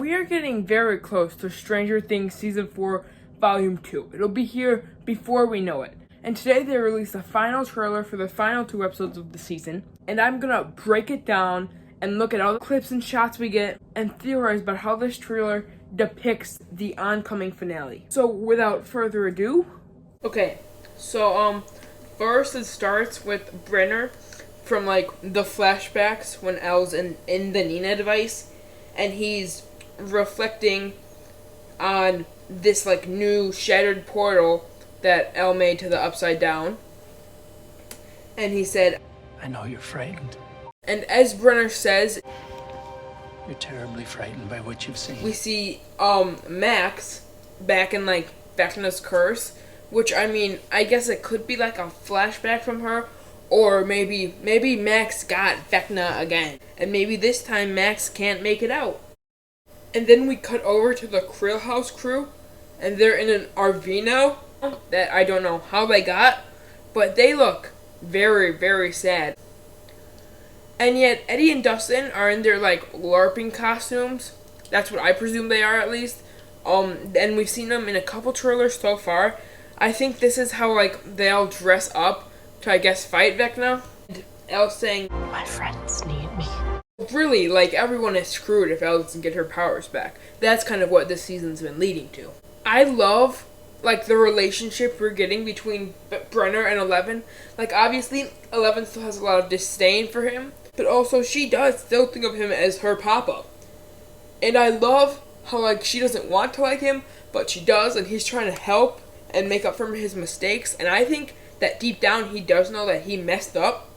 We are getting very close to Stranger Things Season 4, Volume 2. It'll be here before we know it. And today they released the final trailer for the final 2 episodes of the season. And I'm gonna break it down and look at all the clips and shots we get and theorize about how this trailer depicts the oncoming finale. So without further ado, first it starts with Brenner from the flashbacks when Elle's in the Nina device, and he's reflecting on this new shattered portal that Elle made to the Upside Down. And he said, I know you're frightened. and as Brenner says, You're terribly frightened by what you've seen. we see Max back in Vecna's curse, which I guess it could be a flashback from her, or maybe Max got Vecna again, and maybe this time Max can't make it out. And then we cut over to the Krill House crew, and they're in an RV now that I don't know how they got, but they look very, very sad. And yet Eddie and Dustin are in their LARPing costumes. That's what I presume they are, at least. And we've seen them in a couple trailers so far. I think this is how they all dress up to, I guess, fight Vecna. And Elle saying, My friends need me. really, everyone is screwed if Elle doesn't get her powers back. That's kind of what this season's been leading to. I love, the relationship we're getting between Brenner and Eleven. Obviously, Eleven still has a lot of disdain for him, but also she does still think of him as her papa. And I love how, she doesn't want to like him, but she does, and he's trying to help and make up for his mistakes. And I think that deep down he does know that he messed up.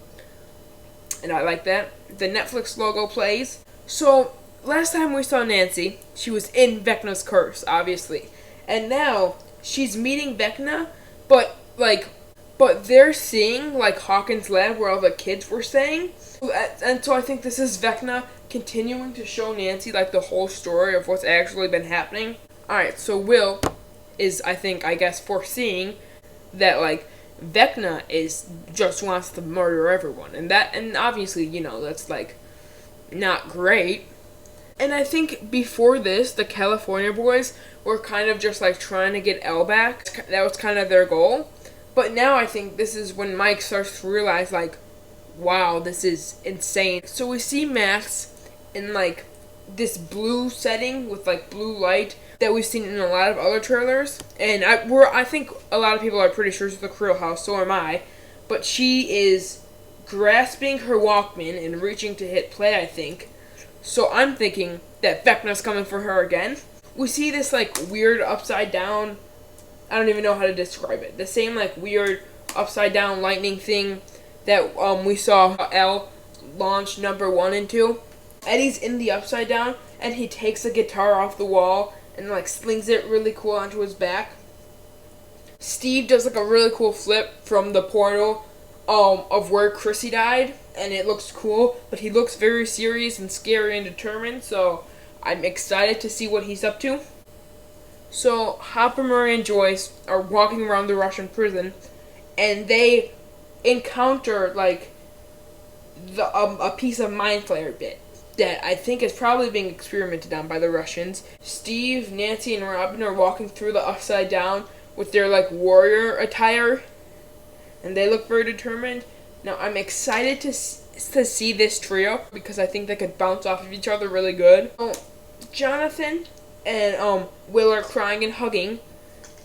And I like that. The Netflix logo plays. So, last time we saw Nancy, she was in Vecna's curse, obviously. And now, she's meeting Vecna, but they're seeing, Hawkins Lab, where all the kids were saying. And so I think this is Vecna continuing to show Nancy, the whole story of what's actually been happening. Alright, so Will is, I guess, foreseeing that, Vecna just wants to murder everyone, and obviously, that's not great. And I think before this, the California boys were kind of just trying to get Elle back. That was kind of their goal. But now I think this is when Mike starts to realize wow, this is insane. So we see Max in this blue setting with blue light that we've seen in a lot of other trailers, and I think a lot of people are pretty sure it's the Krill House, so am I, but she is grasping her Walkman and reaching to hit play, I think, so I'm thinking that Vecna's coming for her again. We see this weird upside down, I don't even know how to describe it, the same weird upside down lightning thing that we saw Elle launch number 1 into. Eddie's in the upside down, and he takes a guitar off the wall and slings it really cool onto his back. Steve does a really cool flip from the portal of where Chrissy died, and it looks cool, but he looks very serious and scary and determined, so I'm excited to see what he's up to. So Hopper, Murray, and Joyce are walking around the Russian prison, and they encounter a piece of Mind Flayer bit that I think is probably being experimented on by the Russians. Steve, Nancy, and Robin are walking through the Upside Down with their warrior attire, and they look very determined. Now I'm excited to see this trio because I think they could bounce off of each other really good. Jonathan and Will are crying and hugging,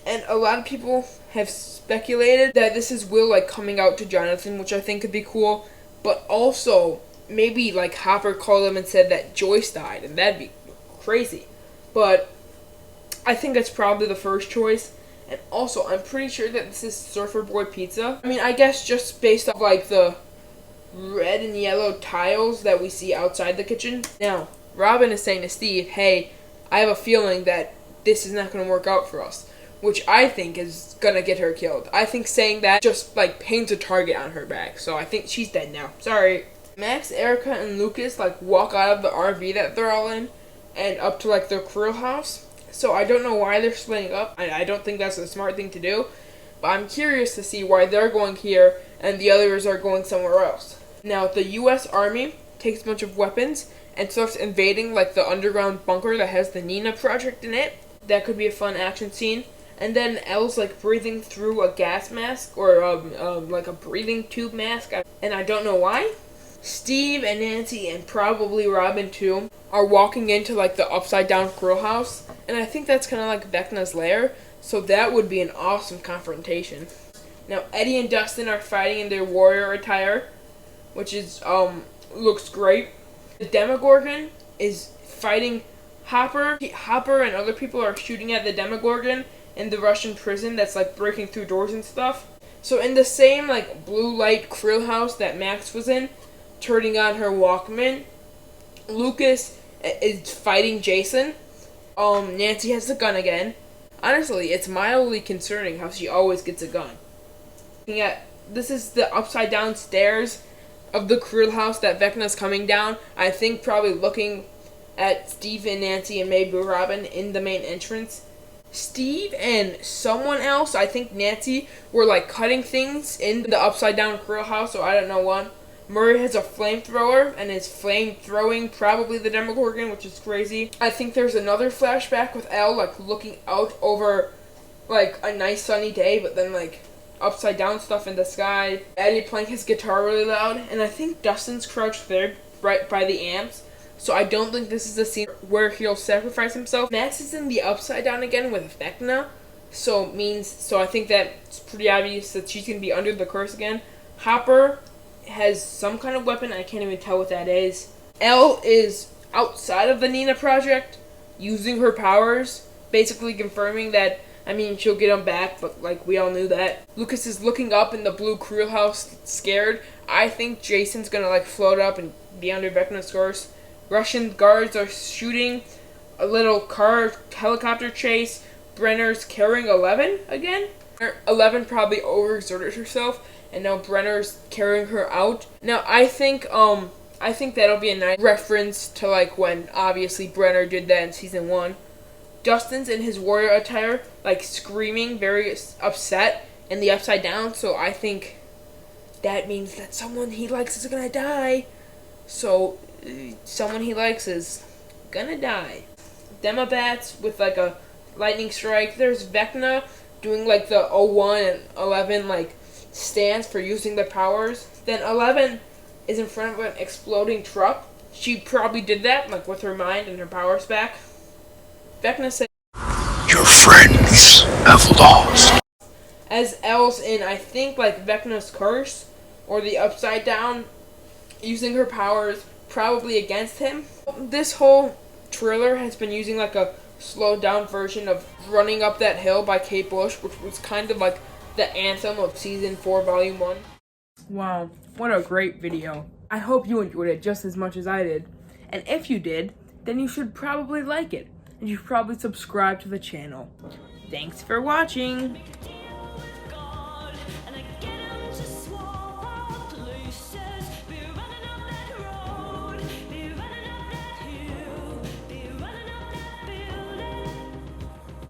and a lot of people have speculated that this is Will coming out to Jonathan, which I think could be cool, but also maybe Hopper called him and said that Joyce died, and that'd be crazy. But I think that's probably the first choice. And also, I'm pretty sure that this is Surfer Boy Pizza. I guess just based off the red and yellow tiles that we see outside the kitchen. Now, Robin is saying to Steve, hey, I have a feeling that this is not going to work out for us, which I think is going to get her killed. I think saying that just paints a target on her back, so I think she's dead now. Sorry. Max, Erica, and Lucas walk out of the RV that they're all in and up to their Krill House. So I don't know why they're splitting up. I don't think that's a smart thing to do. But I'm curious to see why they're going here and the others are going somewhere else. Now, the U.S. Army takes a bunch of weapons and starts invading like the underground bunker that has the Nina Project in it. That could be a fun action scene. And then Elle's like breathing through a gas mask or like a breathing tube mask, and I don't know why. Steve and Nancy and probably Robin too are walking into like the upside down Krill house, and I think that's kind of like Vecna's lair, so that would be an awesome confrontation. Now Eddie and Dustin are fighting in their warrior attire, which is looks great. The Demogorgon is fighting Hopper. Hopper and other people are shooting at the Demogorgon in the Russian prison that's like breaking through doors and stuff. So in the same like blue light Krill house that Max was in, turning on her Walkman, Lucas is fighting Jason. Nancy has the gun again. Honestly, it's mildly concerning how she always gets a gun. This is the upside down stairs of the Krill house that Vecna's coming down. I think probably looking at Steve and Nancy and maybe Robin in the main entrance. Steve and someone else, I think Nancy, were like cutting things in the upside down Krill house, so I don't know what. Murray has a flamethrower and is flame throwing probably the Demogorgon, which is crazy. I think there's another flashback with Elle like looking out over like a nice sunny day, but then like upside down stuff in the sky. Eddie playing his guitar really loud, and I think Dustin's crouched there right by the amps. So I don't think this is a scene where he'll sacrifice himself. Max is in the upside down again with Vecna, so I think that it's pretty obvious that she's gonna be under the curse again. Hopper has some kind of weapon, I can't even tell what that is. Elle is outside of the Nina Project, using her powers, basically confirming that, she'll get them back, but like we all knew that. Lucas is looking up in the blue Krill house, scared. I think Jason's gonna like float up and be under Vecna's curse. Russian guards are shooting a little car helicopter chase. Brenner's carrying 11 again. 11 probably overexerted herself, and now Brenner's carrying her out. Now I think that'll be a nice reference to like when obviously Brenner did that in season 1. Dustin's in his warrior attire, like screaming, very upset in the upside down. So I think that means that someone he likes is gonna die. So someone he likes is gonna die. Demobats with like a lightning strike. There's Vecna doing like the 01 and 11 like stance for using the powers. Then 11 is in front of an exploding truck. She probably did that like with her mind and her powers back. Vecna said, "Your friends have lost." As Elle's in, I think like Vecna's curse or the upside down, using her powers probably against him. This whole trailer has been using like a slowed down version of Running Up That Hill by Kate Bush, which was kind of like the anthem of season 4 volume 1. Wow, what a great video. I hope you enjoyed it just as much as I did. And if you did, then you should probably like it. And you should probably subscribe to the channel. Thanks for watching.